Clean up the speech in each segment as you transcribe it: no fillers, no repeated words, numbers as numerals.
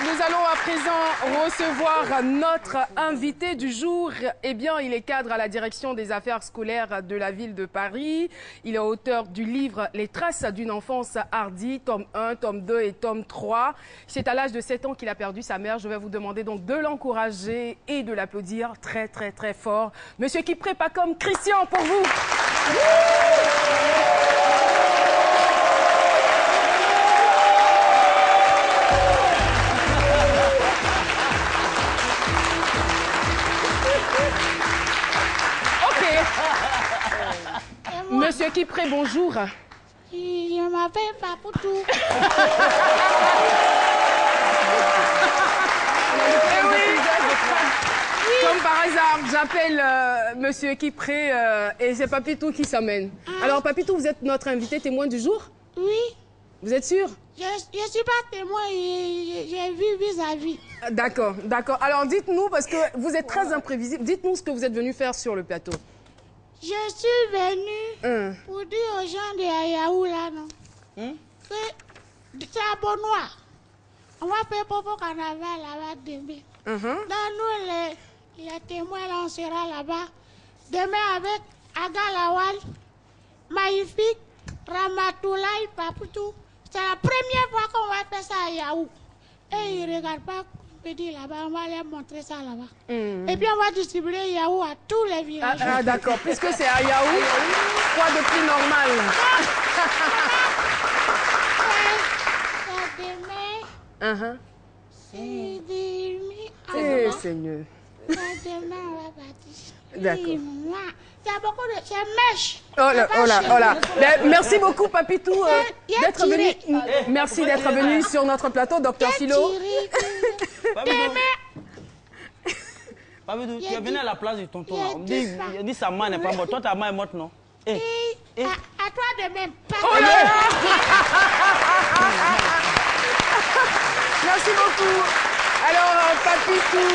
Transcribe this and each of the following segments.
Nous allons à présent recevoir notre invité du jour. Eh bien, il est cadre à la direction des affaires scolaires de la ville de Paris. Il est auteur du livre Les traces d'une enfance hardie, tome 1, tome 2 et tome 3. C'est à l'âge de 7 ans qu'il a perdu sa mère. Je vais vous demander donc de l'encourager et de l'applaudir très, très, très fort. Monsieur Kipré Pacom, Christian, pour vous. Monsieur Kipré, bonjour. Je m'appelle Papoutou. Comme par hasard, j'appelle Monsieur Kipré et c'est Papitou qui s'amène. Alors Papitou, vous êtes notre invité témoin du jour? Oui. Vous êtes sûr? Je ne suis pas témoin, j'ai vu vis-à-vis. D'accord, d'accord. Alors dites-nous, parce que vous êtes très imprévisible, dites-nous ce que vous êtes venu faire sur le plateau. Je suis venue pour dire aux gens de Ayaou là, non, que c'est à Bonnois. On va faire Popo Carnaval là-bas demain. Dans nous, les témoins, là, on sera là-bas. Demain avec Aga Lawal, Magnifique, Ramatoulaye, Papoutou. C'est la première fois qu'on va faire ça à Yaou. Et ils ne regardent pas petit là-bas, on va leur montrer ça là-bas. Et puis on va distribuer Yaou à tous les villages. Ah d'accord, puisque c'est à Yaou, quoi de plus normal? Demain, c'est demi. Eh Seigneur. Demain, on va partir. D'accord. Il y a beaucoup de... C'est mèche. Oh là, oh là, oh là. Ben, merci beaucoup, Papitou, d'être venu. Merci d'être venu sur notre plateau, Docteur Philo. Papidou, tu es venu à la place du tonton. On dit sa main n'est pas morte. Toi, ta main est morte, non? À toi de même. Oh là là. Merci beaucoup. Alors, Papitou,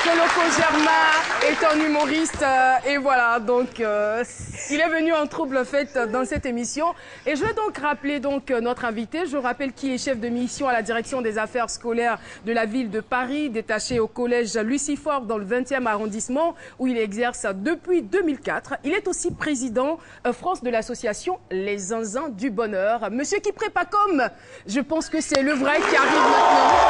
Soloko Germain est un humoriste et voilà, donc il est venu en trouble fait dans cette émission. Et je vais donc rappeler notre invité. Je rappelle qui est chef de mission à la direction des affaires scolaires de la ville de Paris, détaché au collège Lucifort dans le 20e arrondissement où il exerce depuis 2004. Il est aussi président France de l'association Les Zinzins du Bonheur. Monsieur Kipré Pacom, je pense que c'est le vrai qui arrive maintenant.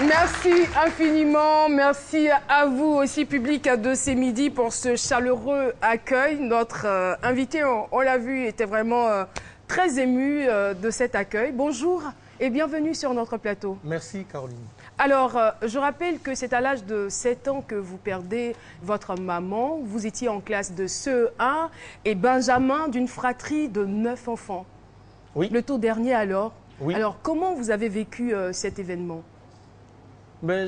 Merci infiniment, merci à vous aussi public de ces midis pour ce chaleureux accueil. Notre invité, on l'a vu, était vraiment très ému de cet accueil. Bonjour et bienvenue sur notre plateau. Merci Caroline. Alors, je rappelle que c'est à l'âge de 7 ans que vous perdez votre maman. Vous étiez en classe de CE1 et Benjamin d'une fratrie de 9 enfants. Oui. Le tout dernier alors. Oui. Alors, comment vous avez vécu cet événement? Ben,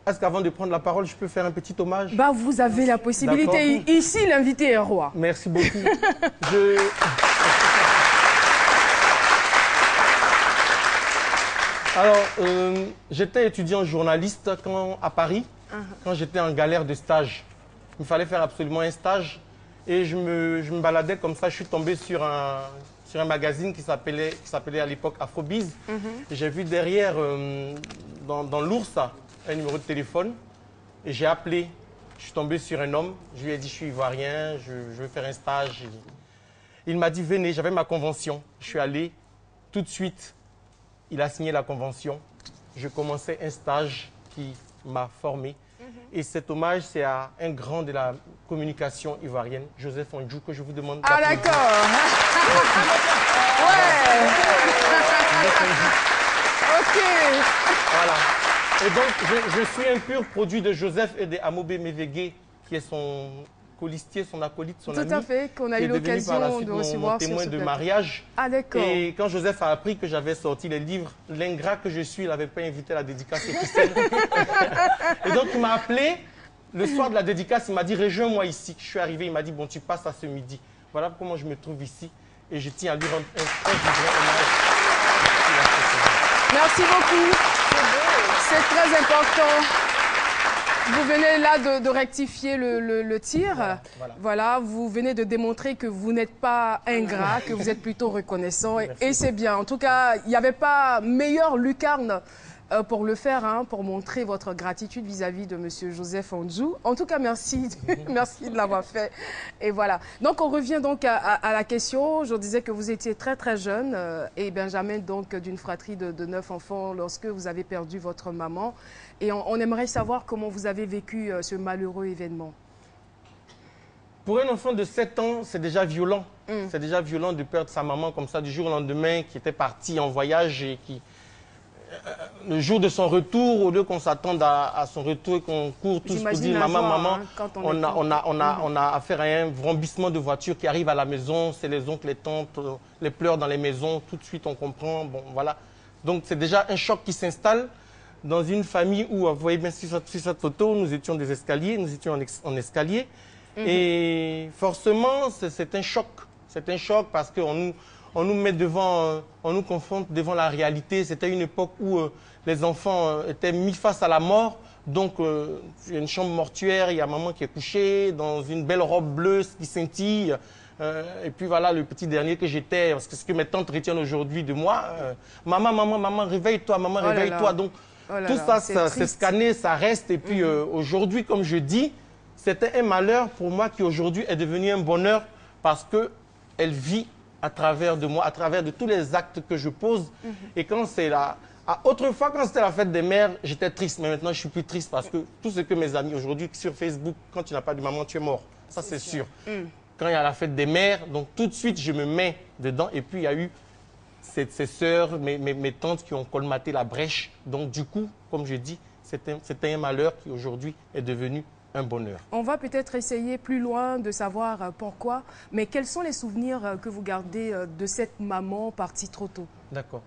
Est-ce qu'avant de prendre la parole, je peux faire un petit hommage? Bah, vous avez la possibilité. Ici, l'invité est roi. Merci beaucoup. Alors, j'étais étudiant journaliste à Paris, quand j'étais en galère de stage. Il me fallait faire absolument un stage. Et je me baladais comme ça, je suis tombé sur un magazine qui s'appelait à l'époque Afrobiz. J'ai vu derrière, dans l'ours, un numéro de téléphone. Et j'ai appelé. Je suis tombé sur un homme. Je lui ai dit, je suis ivoirien, je veux faire un stage. Il m'a dit, venez, j'avais ma convention. Je suis allé tout de suite. Il a signé la convention. Je commençais un stage qui m'a formé. Et cet hommage, c'est à un grand de la communication ivoirienne, Joseph Ondjou, que je vous demande d'applaudir. Ah d'accord. Ouais. Ok. Voilà. Et donc, je suis un pur produit de Joseph et de Amobé Mévégué, qui est son colistier, son acolyte, son ami. Tout à fait, qu'on a eu l'occasion de recevoir sur ce témoin de plateau. mariage. Ah d'accord. Et quand Joseph a appris que j'avais sorti les livres, l'ingrat que je suis, il n'avait pas invité à la dédicace officielle. Et donc il m'a appelé Le soir de la dédicace, il m'a dit, rejoins-moi ici. Je suis arrivé, il m'a dit, bon, tu passes à ce midi. Voilà comment je me trouve ici. Et je tiens à lui rendre un très vibrant hommage. Merci beaucoup. C'est très important. Vous venez là de rectifier le tir. Voilà, vous venez de démontrer que vous n'êtes pas ingrat, que vous êtes plutôt reconnaissant. Et c'est bien. En tout cas, il n'y avait pas meilleure lucarne pour le faire, hein, pour montrer votre gratitude vis-à-vis de M. Joseph Ondzou. En tout cas, merci, merci de l'avoir fait. Et voilà. Donc, on revient donc à la question. Je disais que vous étiez très, très jeune et Benjamin, donc, d'une fratrie de 9 enfants lorsque vous avez perdu votre maman. Et on aimerait savoir comment vous avez vécu ce malheureux événement. Pour un enfant de 7 ans, c'est déjà violent. C'est déjà violent de perdre sa maman comme ça du jour au lendemain, qui était partie en voyage et qui... le jour de son retour, au lieu qu'on s'attende à son retour et qu'on court tous pour dire maman, maman, on a affaire à un vrombissement de voiture qui arrive à la maison, c'est les oncles, les tantes, les pleurs dans les maisons, tout de suite on comprend, bon voilà. Donc c'est déjà un choc qui s'installe dans une famille où, vous voyez bien sur cette photo, nous étions des escaliers, nous étions en escalier. Et forcément, c'est un choc. C'est un choc parce qu'on nous met devant, on nous confronte devant la réalité. C'était une époque où les enfants étaient mis face à la mort. Donc, il y a une chambre mortuaire, il y a maman qui est couchée dans une belle robe bleue qui scintille. Et puis voilà, le petit dernier que j'étais, parce que ce que mes tantes retiennent aujourd'hui de moi, maman, maman, maman, réveille-toi, maman, réveille-toi. Donc, tout ça, c'est scanné, ça reste. Et puis aujourd'hui, comme je dis, c'était un malheur pour moi qui aujourd'hui est devenu un bonheur parce qu'elle vit à travers de moi, à travers de tous les actes que je pose. Et quand c'est là... autrefois, quand c'était la fête des mères, j'étais triste. Mais maintenant, je suis plus triste parce que tout ce que mes amis aujourd'hui sur Facebook, quand tu n'as pas de maman, tu es mort. Ça, c'est sûr. Quand il y a la fête des mères, donc tout de suite, je me mets dedans. Et puis, il y a eu ces sœurs, mes tantes qui ont colmaté la brèche. Donc, du coup, comme je dis, c'était un malheur qui aujourd'hui est devenu un bonheur. On va peut-être essayer plus loin de savoir pourquoi, mais quels sont les souvenirs que vous gardez de cette maman partie trop tôt? D'accord.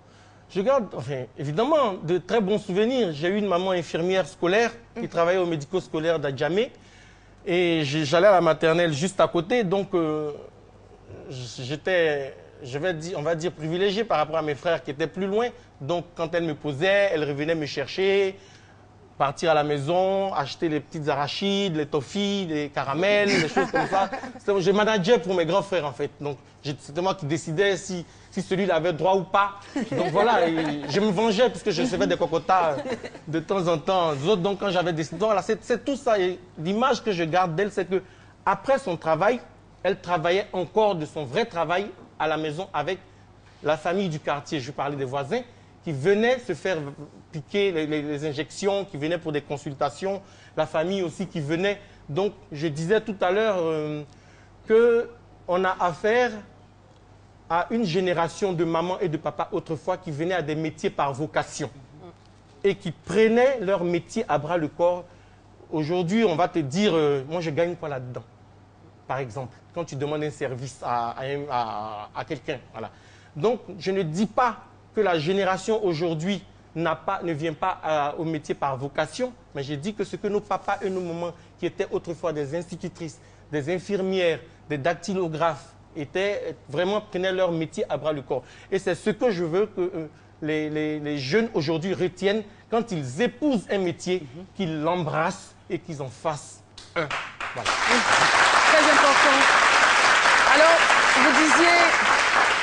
Je garde, enfin, évidemment, de très bons souvenirs. J'ai eu une maman infirmière scolaire qui travaillait au médico-scolaire d'Adjamé. Et j'allais à la maternelle juste à côté. Donc, j'étais... on va dire, privilégié par rapport à mes frères qui étaient plus loin. Donc, quand elle me posait, elle revenait me chercher, partir à la maison, acheter les petites arachides, les toffees, les caramels, des choses comme ça. Je manageais pour mes grands frères, en fait. Donc, c'était moi qui décidais si celui-là avait droit ou pas. Donc, voilà, je me vengeais puisque je recevais des cocotas de temps en temps. Donc, quand j'avais décidé... Voilà, c'est tout ça. Et l'image que je garde d'elle, c'est que après son travail, elle travaillait encore de son vrai travail à la maison avec la famille du quartier. Je parlais des voisins qui venaient se faire piquer les injections, qui venaient pour des consultations, la famille aussi qui venait. Donc, je disais tout à l'heure qu'on a affaire à une génération de mamans et de papas autrefois qui venaient à des métiers par vocation et qui prenaient leur métier à bras le corps. Aujourd'hui, on va te dire, moi je gagne quoi là-dedans, par exemple, quand tu demandes un service à quelqu'un. Voilà. Donc, je ne dis pas que la génération aujourd'hui ne vient pas au métier par vocation, mais je dis que ce que nos papas et nos mamans, qui étaient autrefois des institutrices, des infirmières, des dactylographes, prenaient leur métier à bras le corps. Et c'est ce que je veux que les jeunes aujourd'hui retiennent quand ils épousent un métier, qu'ils l'embrassent et qu'ils en fassent un. Voilà. Très important. Alors, vous disiez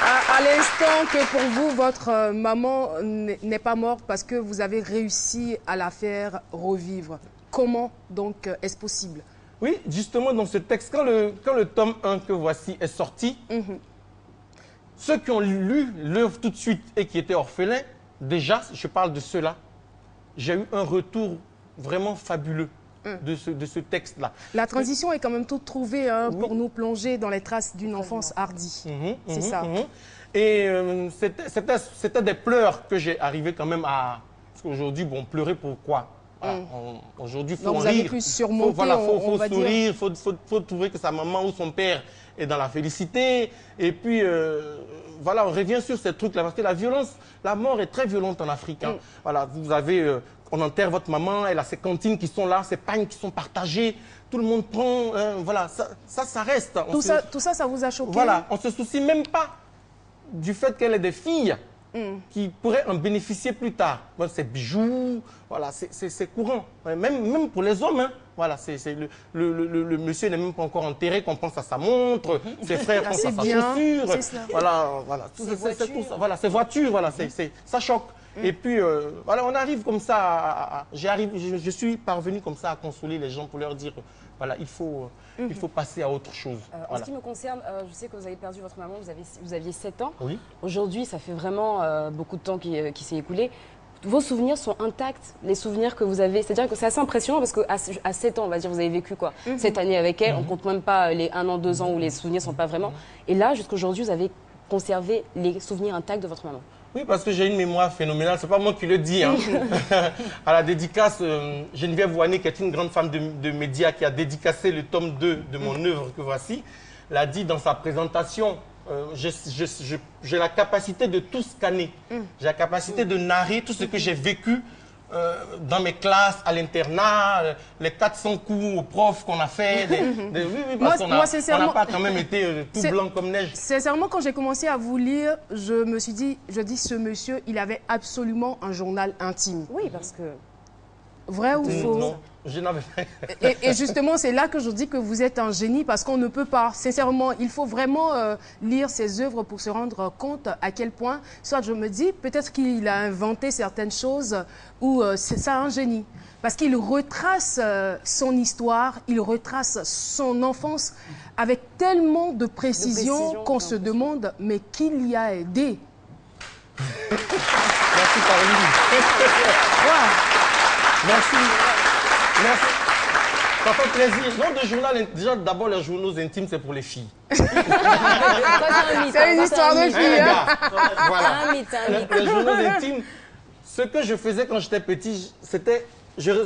à l'instant que pour vous, votre maman n'est pas morte parce que vous avez réussi à la faire revivre. Comment donc est-ce possible? Oui, justement, dans ce texte, quand le tome 1 que voici est sorti, ceux qui ont lu l'œuvre tout de suite et qui étaient orphelins, déjà, je parle de ceux-là, j'ai eu un retour vraiment fabuleux de ce texte-là. La transition est quand même toute trouvée pour nous plonger dans les traces d'une enfance hardie. C'est ça. Et c'était des pleurs que j'ai arrivé quand même à... Parce qu'aujourd'hui, bon, pleurer pourquoi? Aujourd'hui, il faut rire, il faut sourire, il faut trouver que sa maman ou son père est dans la félicité. Et puis, voilà, on revient sur ces trucs-là. Parce que la violence, la mort est très violente en Afrique. Voilà, vous avez on enterre votre maman, elle a ses cantines qui sont là, ses pagnes qui sont partagées, tout le monde prend, voilà, ça reste. Tout ça, ça vous a choqué? Voilà, on ne se soucie même pas du fait qu'elle ait des filles qui pourraient en bénéficier plus tard. Bon, ces bijoux, voilà, c'est courant. Même pour les hommes, hein. Voilà, le monsieur n'est même pas encore enterré, qu'on pense à sa montre, ses frères pensent à sa chaussure. Voilà, voilà, ces voitures, voilà, ça choque. Et puis, voilà, on arrive comme ça, je suis parvenu comme ça à consoler les gens pour leur dire, voilà, il faut passer à autre chose. En ce qui me concerne, je sais que vous avez perdu votre maman, vous aviez 7 ans. Oui. Aujourd'hui, ça fait vraiment beaucoup de temps qui s'est écoulé. Vos souvenirs sont intacts, les souvenirs que vous avez. C'est-à-dire que c'est assez impressionnant parce qu'à 7 ans, on va dire, vous avez vécu quoi, cette année avec elle. On ne compte même pas les 1 an, 2 ans où les souvenirs ne sont pas vraiment. Et là, jusqu'à aujourd'hui, vous avez conservé les souvenirs intacts de votre maman. Oui, parce que j'ai une mémoire phénoménale. Ce n'est pas moi qui le dis. Hein. À la dédicace, Geneviève Ouané, qui est une grande femme de médias, qui a dédicacé le tome 2 de mon œuvre que voici, l'a dit dans sa présentation. J'ai la capacité de tout scanner. J'ai la capacité de narrer tout ce que j'ai vécu dans mes classes, à l'internat, les 400 coups aux profs qu'on a fait. Oui, parce qu'on n'a pas quand même été tout blanc comme neige. Sincèrement, quand j'ai commencé à vous lire, je me suis dit, ce monsieur, il avait absolument un journal intime. Oui, parce que... Vrai ou faux? Non, je n'avais pas. Et justement, c'est là que je dis que vous êtes un génie parce qu'on ne peut pas. Sincèrement, il faut vraiment lire ses œuvres pour se rendre compte à quel point, soit je me dis, peut-être qu'il a inventé certaines choses ou c'est ça un génie. Parce qu'il retrace son histoire, il retrace son enfance avec tellement de précision qu'on se demande, mais qui l'y a aidé? Merci, Caroline. Merci. Merci. Ça fait plaisir. Non, de journal, déjà, d'abord, les journaux intimes, c'est pour les filles. C'est une histoire de filles. Hein? Voilà. Les journaux intimes, ce que je faisais quand j'étais petit, c'était...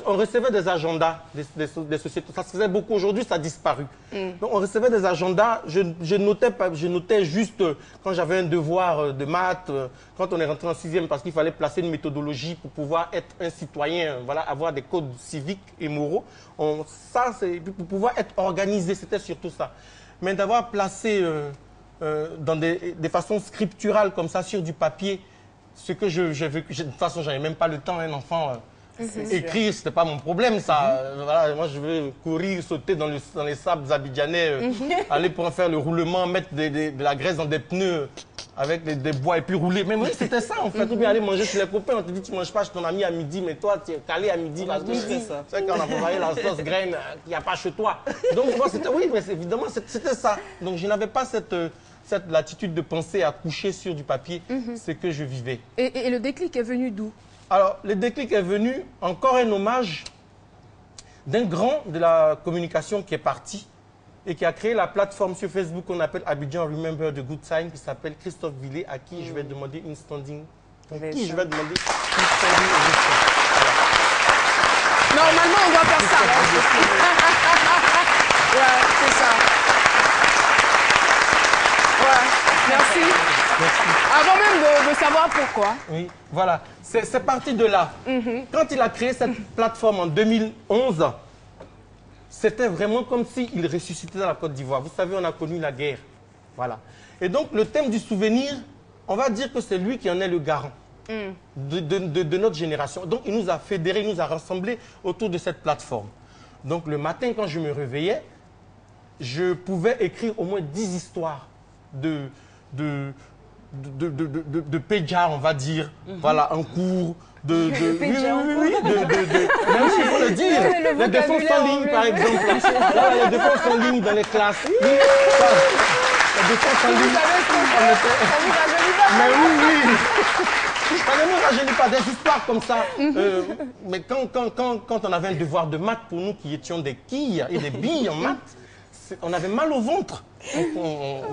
On recevait des agendas des sociétés. Ça se faisait beaucoup. Aujourd'hui, ça a disparu. Donc, on recevait des agendas. Je notais juste quand j'avais un devoir de maths, quand on est rentré en 6e, parce qu'il fallait placer une méthodologie pour pouvoir être un citoyen, voilà, avoir des codes civiques et moraux. Ça, c'est pour pouvoir être organisé, c'était surtout ça. Mais d'avoir placé dans des façons scripturales comme ça sur du papier, ce que j'ai vécu, de toute façon, j'avais même pas le temps, un enfant... Écrire, c'était pas mon problème, ça. Voilà, moi, je veux courir, sauter dans les sables abidjanais, aller pour en faire le roulement, mettre de la graisse dans des pneus avec des bois et puis rouler. Mais oui, c'était ça, en fait. Ou bien aller manger chez les copains, on te dit, tu manges pas chez ton ami à midi, mais toi, tu es calé à midi. C'est quand on a préparé la sauce graine qu'il n'y a pas chez toi. Donc, moi, c'était, oui, mais évidemment, c'était ça. Donc, je n'avais pas cette latitude de penser à coucher sur du papier, ce que je vivais. Et le déclic est venu d'où? Alors, le déclic est venu, encore un hommage d'un grand de la communication qui est parti et qui a créé la plateforme sur Facebook qu'on appelle Abidjan Remember the Good Time, qui s'appelle Christophe Villet, à qui je vais demander une standing. Normalement, on doit faire ça. Ouais, c'est ça. Ouais, merci. Avant même de savoir pourquoi. Oui, voilà. C'est parti de là. Quand il a créé cette plateforme en 2011, c'était vraiment comme s'il ressuscitait dans la Côte d'Ivoire. Vous savez, on a connu la guerre. Voilà. Et donc, le thème du souvenir, on va dire que c'est lui qui en est le garant de notre génération. Donc, il nous a fédérés, il nous a rassemblés autour de cette plateforme. Donc, le matin, quand je me réveillais, je pouvais écrire au moins 10 histoires de pédia, on va dire, voilà, en cours, même il faut le dire, les défenses en ligne, par exemple, voilà, les défenses en ligne dans les classes, les défenses en ligne, mais oui, ça ne nous rajeunit pas, des histoires comme ça, mais quand on avait un devoir de maths, pour nous qui étions des quilles et des billes en maths, on avait mal au ventre.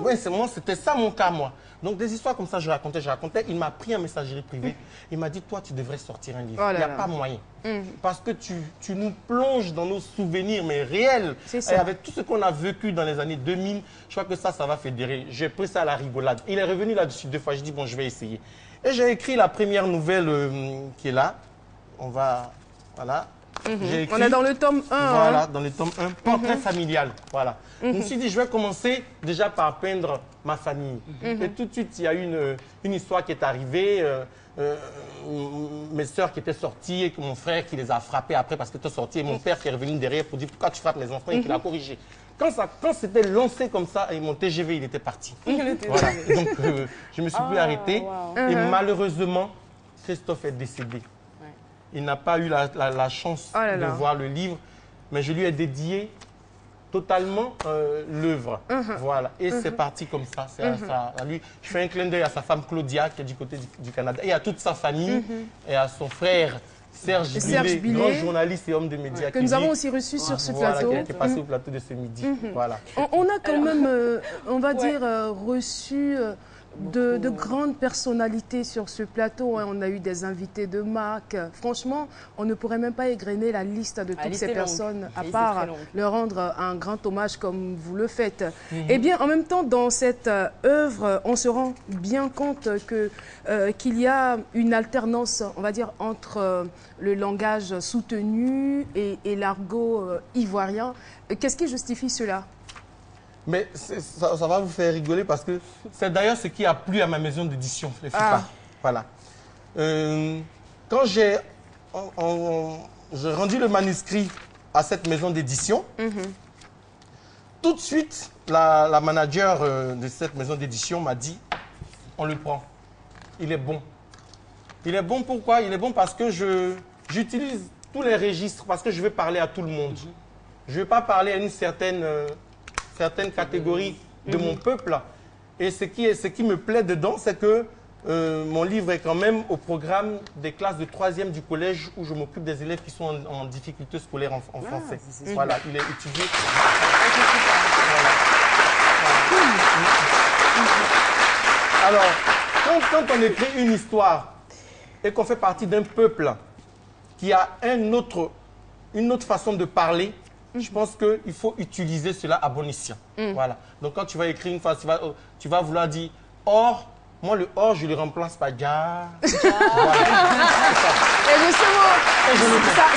Ouais, c'était ça mon cas, moi. Donc, des histoires comme ça, je racontais. Il m'a pris en messagerie privée. Il m'a dit, toi, tu devrais sortir un livre. Il n'y a pas moyen. Parce que tu nous plonges dans nos souvenirs, mais réels. Et avec tout ce qu'on a vécu dans les années 2000, je crois que ça va fédérer. J'ai pris ça à la rigolade. Il est revenu là-dessus 2 fois. Je dis, bon, je vais essayer. Et j'ai écrit la première nouvelle qui est là. On va Voilà. J'ai écrit, On est dans le tome 1. voilà, hein. dans le tome 1, portrait familial. Voilà. Je me suis dit, je vais commencer déjà par peindre ma famille. Et tout de suite, il y a une histoire qui est arrivée. Mes sœurs qui étaient sorties et que mon frère qui les a frappées après parce que tu es sorti et mon père qui est revenu derrière pour dire pourquoi tu frappes mes enfants et qui l'a corrigé. Quand c'était lancé comme ça, et mon TGV, il était parti. Voilà. Donc, je ne me suis plus arrêté. Et malheureusement, Christophe est décédé. Il n'a pas eu la chance de voir le livre, mais je lui ai dédié totalement l'œuvre. Voilà. Et c'est parti comme ça. C'est à lui. Je fais un clin d'œil à sa femme Claudia, qui est du côté du Canada, et à toute sa famille, et à son frère Serge Billet, grand journaliste et homme de médias. Que nous avons aussi reçu sur ce plateau. Qui est passé au plateau de ce midi. Voilà. On a quand même, on va dire, reçu de grandes personnalités sur ce plateau. Hein. On a eu des invités de marque. Franchement, on ne pourrait même pas égrener la liste de toutes ces personnes, à part leur rendre un grand hommage comme vous le faites. Eh bien, en même temps, dans cette œuvre, on se rend bien compte qu'il y a une alternance, on va dire, entre le langage soutenu et l'argot ivoirien. Qu'est-ce qui justifie cela ? Mais ça va vous faire rigoler parce que c'est d'ailleurs ce qui a plu à ma maison d'édition, les FIPA. Voilà. Quand j'ai rendu le manuscrit à cette maison d'édition, tout de suite, la manager de cette maison d'édition m'a dit, on le prend, il est bon. Il est bon pourquoi? Il est bon parce que j'utilise tous les registres, parce que je veux parler à tout le monde. Je ne veux pas parler à une certaine catégorie de mon peuple. Et ce qui me plaît dedans, c'est que mon livre est quand même au programme des classes de 3e du collège où je m'occupe des élèves qui sont en difficulté scolaire en français. Voilà, il est étudié. Alors, quand on écrit une histoire et qu'on fait partie d'un peuple qui a une autre façon de parler, je pense qu'il faut utiliser cela à bon escient. Voilà. Donc, quand tu vas écrire une phrase, tu vas vouloir dire « or ». Moi, le « or », je le remplace par « ja ». Et justement,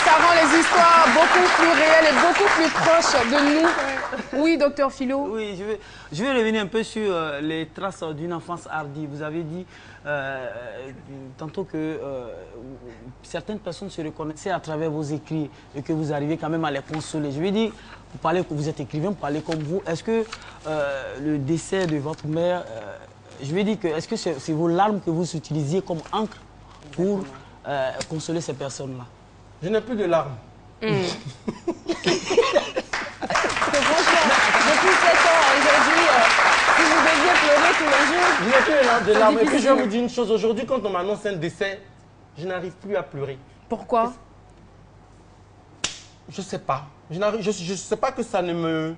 ça rend les histoires beaucoup plus réelles et beaucoup plus proches de nous. Oui, docteur Philo. Oui, je vais revenir un peu sur les traces d'une enfance hardie. Vous avez dit tantôt que certaines personnes se reconnaissaient à travers vos écrits et que vous arrivez quand même à les consoler. Je vais dire, vous êtes écrivain, vous parlez comme vous. Est-ce que le décès de votre mère, je vais dire que est-ce que c'est vos larmes que vous utilisiez comme encre pour consoler ces personnes-là? Je n'ai plus de larmes. Depuis 7 ans, aujourd'hui, si vous deviez pleurer tous les jours... Je n'ai plus de larmes. Et puis je vais vous dire une chose. Aujourd'hui, quand on m'annonce un décès, je n'arrive plus à pleurer. Pourquoi? Je ne sais pas. Je sais pas que ça ne me...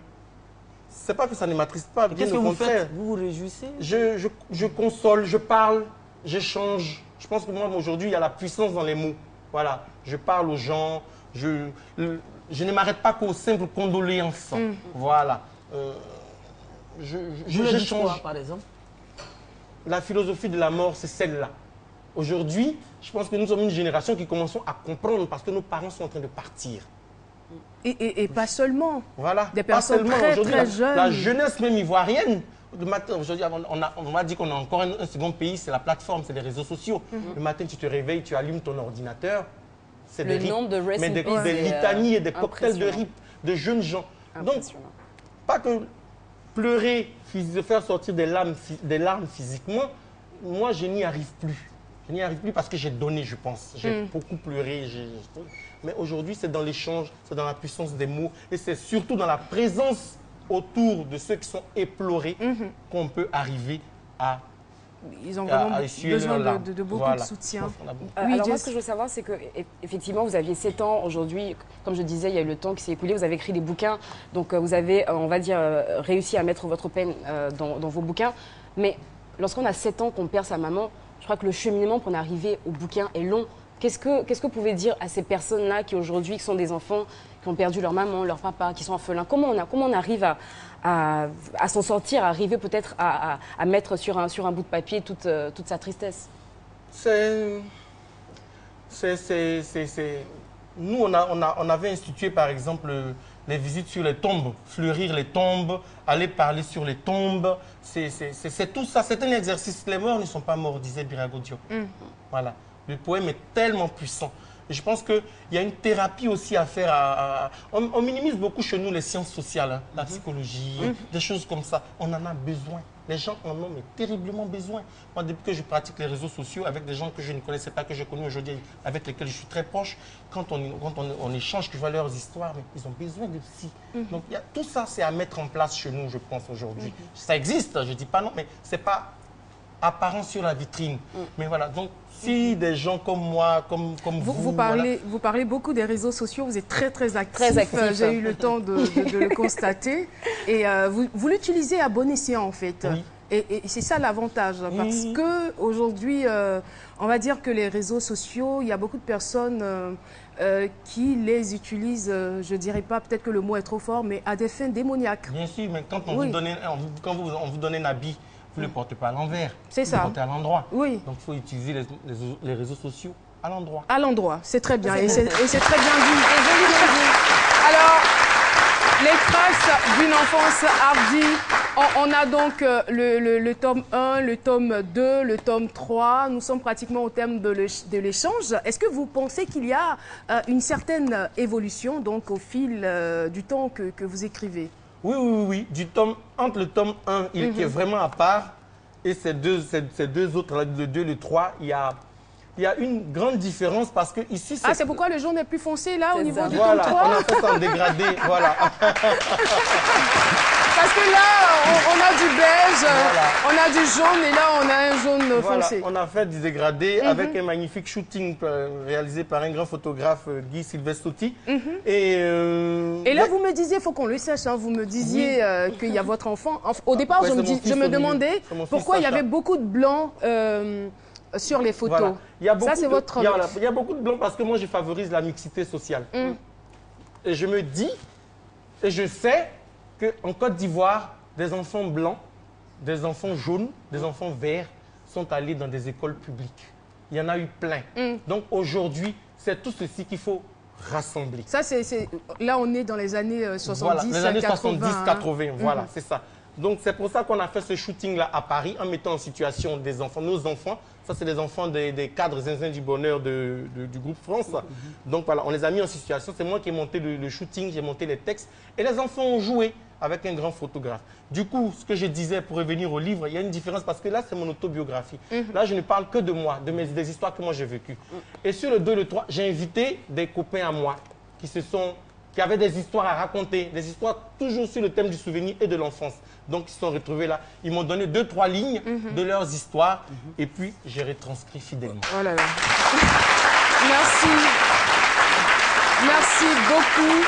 C'est pas que ça ne m'attriste pas. Qu'est-ce que vous faites? Vous vous réjouissez? Je console, je parle, j'échange. Je pense que moi, aujourd'hui, il y a la puissance dans les mots. Voilà. Je parle aux gens. Je ne m'arrête pas qu'aux simples condoléances. Voilà. J'échange. Par exemple? La philosophie de la mort, c'est celle-là. Aujourd'hui, je pense que nous sommes une génération qui commençons à comprendre parce que nos parents sont en train de partir. Et pas seulement. Voilà. Des personnes très jeunes. La jeunesse même ivoirienne. Aujourd'hui, on m'a dit qu'on a encore un second pays, c'est la plateforme, c'est les réseaux sociaux. Le matin, tu te réveilles, tu allumes ton ordinateur. C'est le nombre de mais des litanies et des cocktails de rip de jeunes gens. Donc, pas que pleurer, faire sortir des larmes physiquement, moi, je n'y arrive plus. Je n'y arrive plus parce que j'ai donné, je pense. J'ai beaucoup pleuré. Mais aujourd'hui, c'est dans l'échange, c'est dans la puissance des mots et c'est surtout dans la présence autour de ceux qui sont éplorés qu'on peut arriver à... Ils ont vraiment besoin de beaucoup de soutien. Oui, alors moi, ce que je veux savoir, c'est que effectivement, vous aviez 7 ans. Aujourd'hui, comme je disais, il y a eu le temps qui s'est écoulé. Vous avez écrit des bouquins. Donc, vous avez, on va dire, réussi à mettre votre peine dans vos bouquins. Mais lorsqu'on a 7 ans, qu'on perd sa maman, je crois que le cheminement pour en arriver au bouquin est long. Qu'est-ce que vous pouvez dire à ces personnes-là qui aujourd'hui sont des enfants, qui ont perdu leur maman, leur papa, qui sont orphelins? Comment on arrive à s'en sortir, à arriver peut-être à mettre sur un bout de papier toute sa tristesse? nous, on avait institué, par exemple, les visites sur les tombes, fleurir les tombes, aller parler sur les tombes. C'est tout ça, c'est un exercice. Les morts ne sont pas morts, disait Birago Diop. Voilà. Le poème est tellement puissant. Et je pense qu'il y a une thérapie aussi à faire. On minimise beaucoup chez nous les sciences sociales, hein, la psychologie, des choses comme ça. On en a besoin. Les gens en ont mais terriblement besoin. Moi, depuis que je pratique les réseaux sociaux avec des gens que je ne connaissais pas, que je connais aujourd'hui, avec lesquels je suis très proche, quand on échange, que je vois leurs histoires, mais ils ont besoin de psy. Donc, tout ça, c'est à mettre en place chez nous, je pense, aujourd'hui. Ça existe, je ne dis pas non, mais ce n'est pas apparent sur la vitrine. Mais voilà, donc, si des gens comme moi, comme vous... Vous parlez beaucoup des réseaux sociaux, vous êtes très actifs. J'ai eu le temps de le constater. Et vous l'utilisez à bon escient, en fait. Oui. Et c'est ça l'avantage, parce qu'aujourd'hui, on va dire que les réseaux sociaux, il y a beaucoup de personnes qui les utilisent, je ne dirais pas, peut-être que le mot est trop fort, mais à des fins démoniaques. Bien sûr, mais quand on vous donne un habit, vous ne le portez pas à l'envers. C'est ça. Vous le portez à l'endroit. Oui. Donc, il faut utiliser les réseaux sociaux à l'endroit. À l'endroit, c'est très bien. Et c'est très bien dit. Alors, les traces d'une enfance hardie. On a donc le tome 1, le tome 2, le tome 3. Nous sommes pratiquement au terme de l'échange. Est-ce que vous pensez qu'il y a une certaine évolution donc, au fil du temps que vous écrivez? Oui. Entre le tome 1, qui est vraiment à part, et ces deux autres, le 2 et le 3, il y a une grande différence parce que ici... c'est pourquoi le jaune est plus foncé là au niveau du tome 3? Voilà, on a fait ça en dégradé, voilà. Parce que là, on a du beige, on a du jaune et là, on a un jaune foncé. On a fait du dégradé avec un magnifique shooting réalisé par un grand photographe, Guy Silvestotti. Et là, vous me disiez, il faut qu'on le sache, hein, vous me disiez qu'il y a votre enfant. Au départ, je me demandais pourquoi il y avait beaucoup de blanc sur les photos. Voilà. Ça, c'est votre... Il y a beaucoup de blanc parce que moi, je favorise la mixité sociale. Et je me dis, et je sais qu'en Côte d'Ivoire, des enfants blancs, des enfants jaunes, des enfants verts sont allés dans des écoles publiques. Il y en a eu plein. Donc aujourd'hui, c'est tout ceci qu'il faut rassembler. Ça, là, on est dans les années 70, voilà, les années 70, 80, hein. voilà, c'est ça. Donc c'est pour ça qu'on a fait ce shooting-là à Paris, en mettant en situation des enfants, nos enfants. Ça, c'est les enfants des cadres zinzin du bonheur du groupe France. Donc voilà, on les a mis en situation. C'est moi qui ai monté le shooting, j'ai monté les textes. Et les enfants ont joué avec un grand photographe. Du coup, ce que je disais pour revenir au livre, il y a une différence parce que là, c'est mon autobiographie. Là, je ne parle que de moi, des histoires que moi j'ai vécues. Et sur le 2 et le 3, j'ai invité des copains à moi qui avaient des histoires à raconter, des histoires toujours sur le thème du souvenir et de l'enfance. Donc, ils se sont retrouvés là. Ils m'ont donné 2-3 lignes de leurs histoires et puis j'ai retranscrit fidèlement. Oh là là. Merci. Merci beaucoup.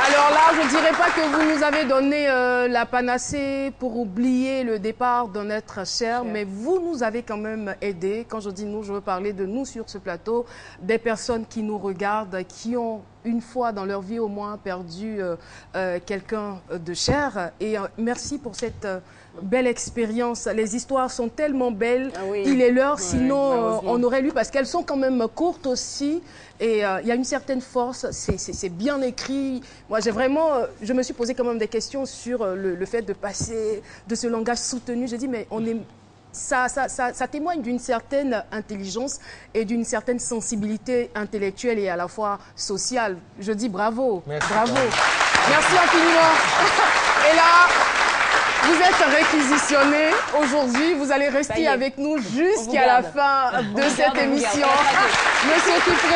Alors là, je ne dirais pas que vous nous avez donné la panacée pour oublier le départ d'un être cher, mais vous nous avez quand même aidés. Quand je dis nous, je veux parler de nous sur ce plateau, des personnes qui nous regardent, qui ont une fois dans leur vie au moins perdu quelqu'un de cher. Et merci pour cette belle expérience. Les histoires sont tellement belles. Il est l'heure, sinon on aurait lu, parce qu'elles sont quand même courtes aussi. Et il y a une certaine force, c'est bien écrit. Moi, je me suis posé quand même des questions sur le fait de passer de ce langage soutenu. J'ai dit, mais ça témoigne d'une certaine intelligence et d'une certaine sensibilité intellectuelle et à la fois sociale. Je dis bravo. Merci, bravo. Merci infiniment. Et là, vous êtes réquisitionné aujourd'hui. Vous allez rester avec nous jusqu'à la fin de cette émission. Monsieur Kipré.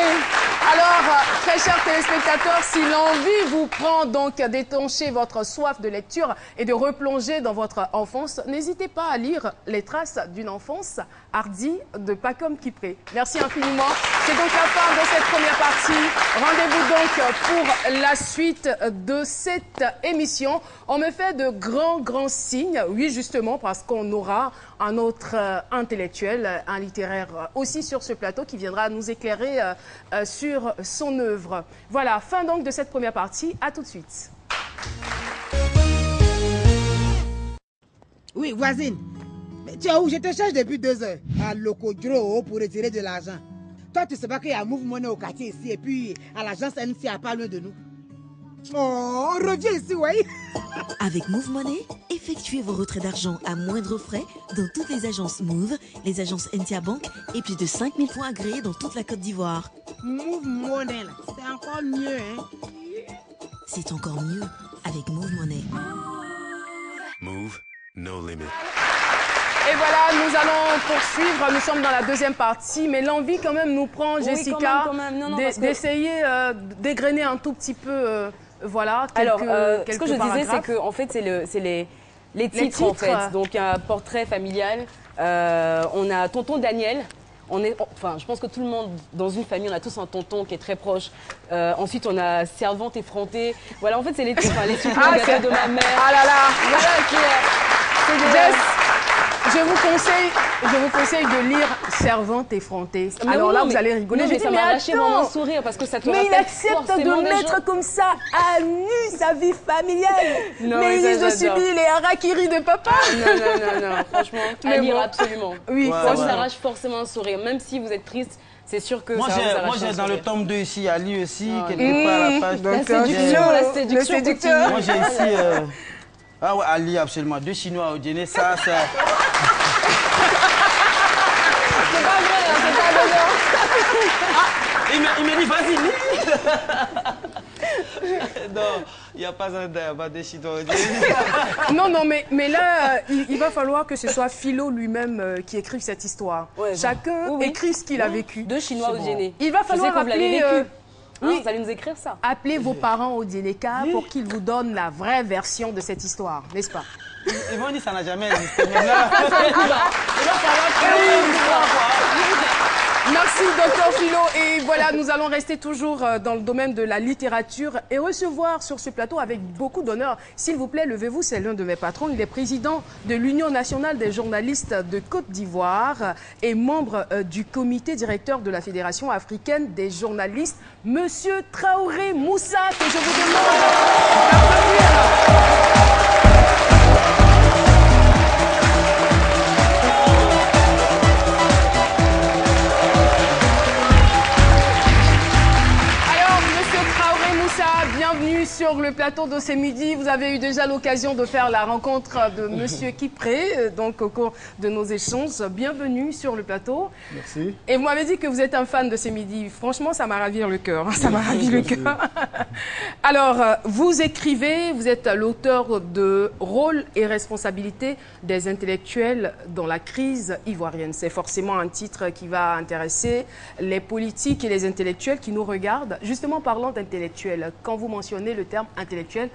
Alors, très chers téléspectateurs, si l'envie vous prend donc d'étancher votre soif de lecture et de replonger dans votre enfance, n'hésitez pas à lire Les traces d'une enfance hardie de Pacom Kipré. Merci infiniment. C'est donc la fin de cette première partie. Rendez-vous donc pour la suite de cette émission. On me fait de grands signes. Oui, justement, parce qu'on aura un autre intellectuel, un littéraire aussi sur ce plateau qui viendra nous éclairer sur son œuvre. Voilà, fin donc de cette première partie. À tout de suite. Oui, voisine. Mais tu es où? Je te cherche depuis 2 heures. À Lokodro pour retirer de l'argent. Toi, tu sais pas qu'il y a un mouvement au quartier ici et puis à l'agence NCA pas loin de nous. Oh, on revient ici, oui. Avec Move Money, effectuez vos retraits d'argent à moindre frais dans toutes les agences Move, les agences NTA Bank et plus de 5000 points agréés dans toute la Côte d'Ivoire. Move Money, là, c'est encore mieux, hein. C'est encore mieux avec Move Money. Move, no limit. Et voilà, nous allons poursuivre. Nous sommes dans la deuxième partie, mais l'envie quand même nous prend, Jessica, d'essayer d'égrener un tout petit peu, voilà, quelques Alors, ce que je paragraphes. disais, c'est que en fait, c'est les titres, en fait. Donc, un portrait familial. On a tonton Daniel. Enfin, je pense que tout le monde, dans une famille, on a tous un tonton qui est très proche. Ensuite, on a servante effrontée. Voilà, en fait, c'est les titres, les sucres de ma mère. Ah là là. Voilà, Jess, je vous conseille de lire Servante effrontée. Alors là, vous allez rigoler. Mais ça m'a lâché vraiment un sourire parce que ça te mais il rappelle accepte forcément de des mettre gens. comme ça à nu sa vie familiale. Non, mais ça, il a subi les harakiris de papa. Non, franchement, à lire absolument. Oui, ça vous arrache forcément un sourire. Même si vous êtes triste, c'est sûr que moi, ça vous arrache moi, j'ai un dans le sourire. tome 2 ici, Ali aussi, quelque part à la page. La séduction continue. Moi, j'ai ici... Ah ouais, Ali, absolument. 2 Chinois au dîner, ça, c'est... C'est pas vrai, hein, c'est pas dedans. Il me dit, vas-y, lis. Non, il n'y a pas de Chinois au dîner. Non, mais là, il va falloir que ce soit Philo lui-même qui écrive cette histoire. Ouais, chacun écrit ce qu'il a vécu. 2 Chinois au dîner. Il va falloir que vous l'avez appeler... vécu. Oui, vous allez nous écrire ça. Appelez vos parents au Djeneka pour qu'ils vous donnent la vraie version de cette histoire, n'est-ce pas? Ils vont dire que ça n'a jamais existé. Mais là, Merci, docteur Philo. Et voilà, nous allons rester toujours dans le domaine de la littérature et recevoir sur ce plateau avec beaucoup d'honneur. S'il vous plaît, levez-vous, c'est l'un de mes patrons. Il est président de l'Union nationale des journalistes de Côte d'Ivoire et membre du comité directeur de la Fédération africaine des journalistes, Monsieur Traoré Moussa, que je vous demande d'applaudir. Bienvenue sur le plateau de ce midi. Vous avez eu déjà l'occasion de faire la rencontre de Monsieur Kipré, donc au cours de nos échanges. Bienvenue sur le plateau. Merci. Et vous m'avez dit que vous êtes un fan de ce midi. Franchement, ça m'a ravi le cœur. Ça m'a ravi le cœur. Alors, vous écrivez, vous êtes l'auteur de Rôle et responsabilité des intellectuels dans la crise ivoirienne. C'est forcément un titre qui va intéresser les politiques et les intellectuels qui nous regardent. Justement, parlant d'intellectuels, quand vous mentionnez le terme intellectuel,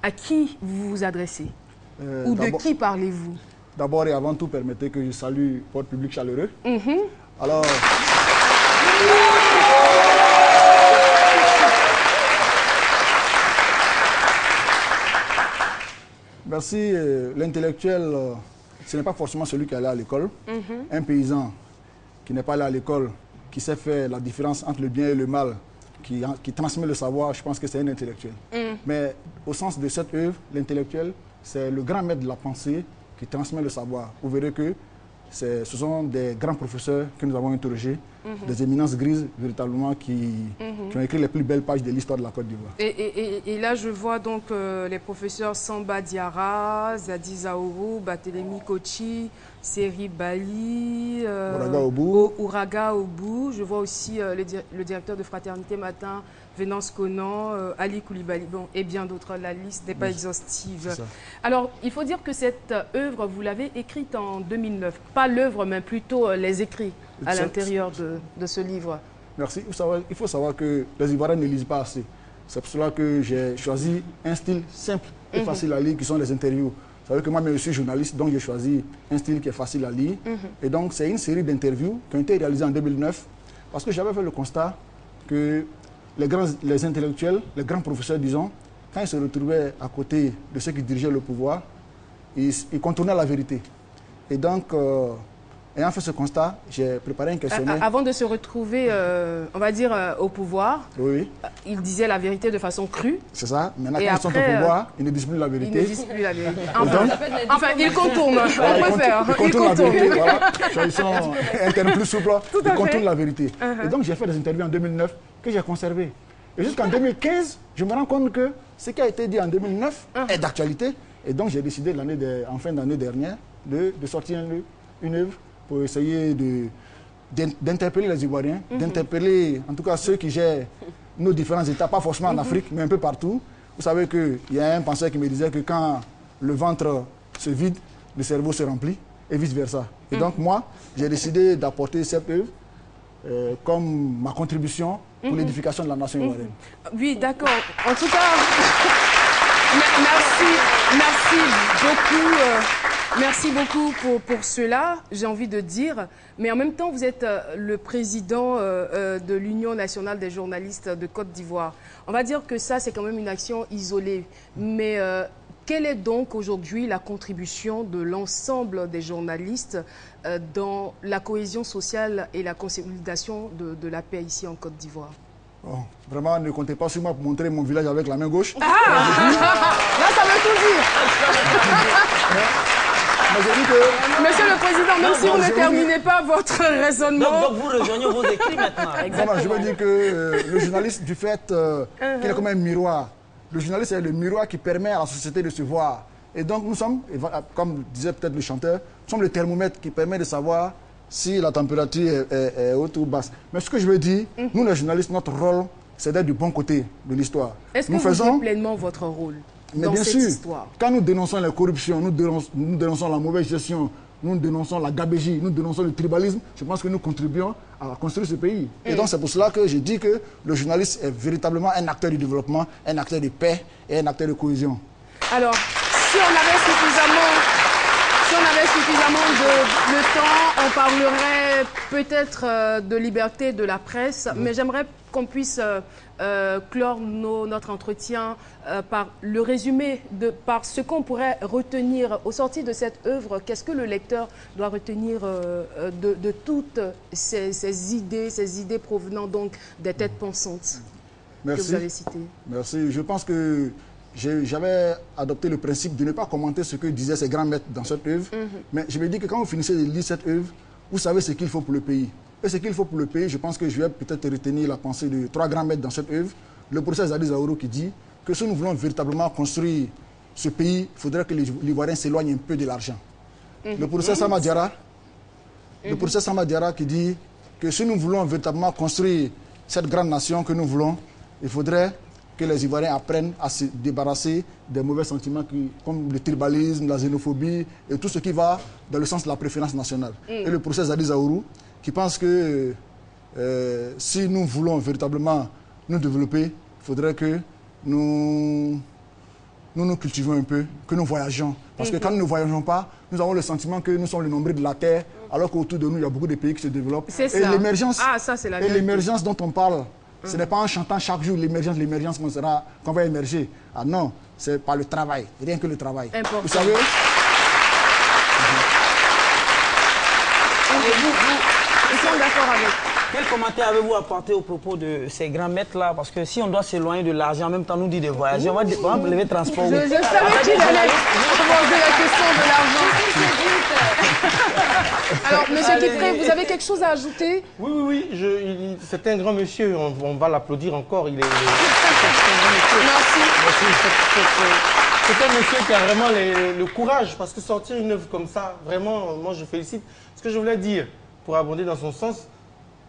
à qui vous vous adressez ou de qui parlez-vous? D'abord et avant tout, permettez que je salue votre public chaleureux. Alors, merci. L'intellectuel, ce n'est pas forcément celui qui est allé à l'école. Un paysan qui n'est pas allé à l'école, qui sait faire la différence entre le bien et le mal, qui transmet le savoir, je pense que c'est un intellectuel. Mais au sens de cette œuvre, l'intellectuel, c'est le grand maître de la pensée qui transmet le savoir. Vous verrez que ce sont des grands professeurs que nous avons interrogés, des éminences grises véritablement qui ont écrit les plus belles pages de l'histoire de la Côte d'Ivoire. Et là, je vois donc les professeurs Samba Diarra, Zadi Zaourou, Barthélémy Kochi, Seri Bali, Ouraga Obou. Je vois aussi le directeur de Fraternité Matin, Vénance Conan, Ali Koulibaly, bon, et bien d'autres. La liste n'est pas exhaustive. Alors, il faut dire que cette œuvre, vous l'avez écrite en 2009. Pas l'œuvre, mais plutôt les écrits à l'intérieur de ce livre. Merci. Il faut savoir que les Ivoiriens ne lisent pas assez. C'est pour cela que j'ai choisi un style simple et facile à lire, qui sont les interviews. Vous savez que moi-même, je suis journaliste, donc j'ai choisi un style qui est facile à lire. Et donc, c'est une série d'interviews qui ont été réalisées en 2009, parce que j'avais fait le constat que les intellectuels, les grands professeurs, disons, quand ils se retrouvaient à côté de ceux qui dirigeaient le pouvoir, ils contournaient la vérité. Et donc, Ayant fait ce constat, j'ai préparé un questionnaire. Avant de se retrouver, on va dire, au pouvoir, Oui, il disait la vérité de façon crue. c'est ça. Maintenant, Et quand ils sont après, au pouvoir, ils ne disent plus la Il ne vérité. dit plus la vérité. donc, Enfin, il contourne. Voilà, On préfère. ils Il contournent la contourne. vérité. Voilà. Choisissons un terme plus souple. Tout Ils à fait. contournent la vérité. Et donc, j'ai fait des interviews en 2009 que j'ai conservées. Et jusqu'en 2015, je me rends compte que ce qui a été dit en 2009 est d'actualité. Et donc, j'ai décidé en fin d'année dernière de sortir une œuvre pour essayer d'interpeller les Ivoiriens, d'interpeller en tout cas ceux qui gèrent nos différents États, pas forcément en Afrique, mais un peu partout. Vous savez qu'il y a un penseur qui me disait que quand le ventre se vide, le cerveau se remplit, et vice-versa. Et donc moi, j'ai décidé d'apporter cette œuvre comme ma contribution pour l'édification de la nation ivoirienne. Oui, d'accord. En tout cas, merci beaucoup pour cela, j'ai envie de dire. Mais en même temps, vous êtes le président de l'Union nationale des journalistes de Côte d'Ivoire. On va dire que ça, c'est quand même une action isolée. Mais quelle est donc aujourd'hui la contribution de l'ensemble des journalistes dans la cohésion sociale et la consolidation de la paix ici en Côte d'Ivoire? Bon, vraiment, ne comptez pas sur moi pour montrer mon village avec la main gauche. Là, ça veut tout dire. Mais j'ai dit que... Monsieur le Président, même si vous ne terminez pas votre raisonnement... Donc vous rejoignez vos écrits maintenant. Non, je veux dire que le journaliste, du fait qu'il est comme un miroir, le journaliste est le miroir qui permet à la société de se voir. Et donc nous sommes, comme disait peut-être le chanteur, nous sommes le thermomètre qui permet de savoir si la température est haute ou basse. Mais ce que je veux dire, nous les journalistes, notre rôle, c'est d'être du bon côté de l'histoire. Est-ce que vous jouez pleinement votre rôle dans cette histoire? Quand nous dénonçons la corruption, nous dénonçons la mauvaise gestion, nous dénonçons la gabégie, nous dénonçons le tribalisme, je pense que nous contribuons à construire ce pays. Et donc c'est pour cela que je dis que le journaliste est véritablement un acteur du développement, un acteur de paix et un acteur de cohésion. Alors, si on avait suffisamment de temps, on parlerait peut-être de liberté de la presse, mais j'aimerais qu'on puisse clore notre entretien par le résumé, par ce qu'on pourrait retenir au sortir de cette œuvre. Qu'est-ce que le lecteur doit retenir de toutes ces idées provenant donc des têtes pensantes que vous avez citées? Merci. Je pense que j'avais adopté le principe de ne pas commenter ce que disaient ces grands maîtres dans cette œuvre, mais je me dis que quand vous finissez de lire cette œuvre, vous savez ce qu'il faut pour le pays. Et ce qu'il faut pour le pays, je pense que je vais peut-être retenir la pensée de 3 grands maîtres dans cette œuvre. Le professeur Zadi Zaouro qui dit que si nous voulons véritablement construire ce pays, il faudrait que l'Ivoirien s'éloigne un peu de l'argent. Le professeur Sama Diarra qui dit que si nous voulons véritablement construire cette grande nation que nous voulons, il faudrait que les Ivoiriens apprennent à se débarrasser des mauvais sentiments comme le tribalisme, la xénophobie et tout ce qui va dans le sens de la préférence nationale. Et le professeur Zadi Zaouro qui pense que si nous voulons véritablement nous développer, il faudrait que nous cultivons un peu, que nous voyageons. Parce que quand nous ne voyageons pas, nous avons le sentiment que nous sommes le nombril de la Terre, alors qu'autour de nous, il y a beaucoup de pays qui se développent. C'est ça. Et l'émergence dont on parle, ce n'est pas en chantant chaque jour l'émergence qu'on va émerger. Ah non, c'est par le travail, rien que le travail. Important. Vous savez, Ils sont d'accord avec. Quel commentaire avez-vous apporté au propos de ces grands maîtres-là? Parce que si on doit s'éloigner de l'argent, en même temps nous dit de voyager, on va lever le transport. Je savais qu'il allait poser la question de l'argent. Alors, monsieur Kipré, vous avez quelque chose à ajouter? Oui, c'est un grand monsieur, on va l'applaudir encore. Merci. C'est un monsieur qui a vraiment le courage, parce que sortir une œuvre comme ça, vraiment, moi je félicite. Ce que je voulais dire, pour abonder dans son sens,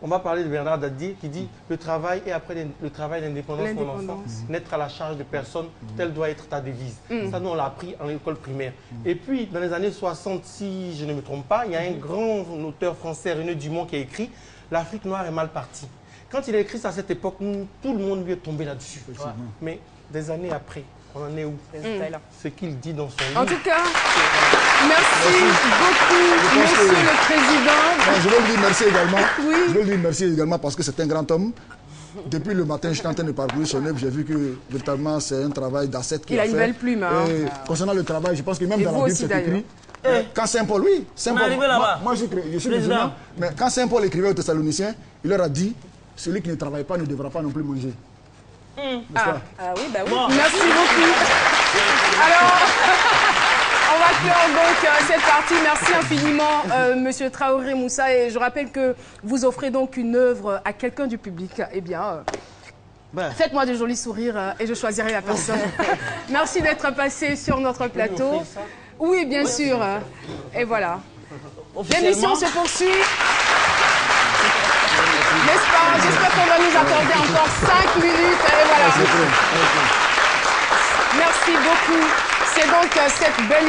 on va parler de Bernard Dadier qui dit le travail et après le travail d'indépendance de mon enfant, n'être à la charge de personne, telle doit être ta devise. Ça, nous, on l'a appris en école primaire. Et puis, dans les années 60, si je ne me trompe pas, il y a un grand auteur français, René Dumont, qui a écrit « L'Afrique noire est mal partie ». Quand il a écrit ça à cette époque, tout le monde lui est tombé là-dessus. Mais des années après, on en est où? Ce qu'il dit dans son livre. En tout cas, merci beaucoup, monsieur le Président. Je veux lui dire merci également. Oui. Je veux lui dire merci également parce que c'est un grand homme. Depuis le matin, j'étais en train de parcourir son œuvre. J'ai vu que véritablement c'est un travail d'asset qu'il a fait. Il a une belle plume. Concernant le travail, je pense que même dans la Bible, c'est écrit Quand Saint Paul, oui. Saint Paul, moi je suis musulman, mais quand Saint Paul écrivait aux Thessaloniciens, il leur a dit, celui qui ne travaille pas ne devra pas non plus manger. Oui, bah oui. Bon. Merci beaucoup. Alors, on va clore donc cette partie. Merci infiniment, Monsieur Traoré Moussa. Et je rappelle que vous offrez donc une œuvre à quelqu'un du public. Eh bien, faites-moi de jolis sourires et je choisirai la personne. Merci d'être passé sur notre plateau. Oui, bien sûr. Et voilà. L'émission se poursuit. N'est-ce pas? J'espère qu'on va nous accorder encore 5 minutes. Et voilà. Merci beaucoup. C'est donc cette belle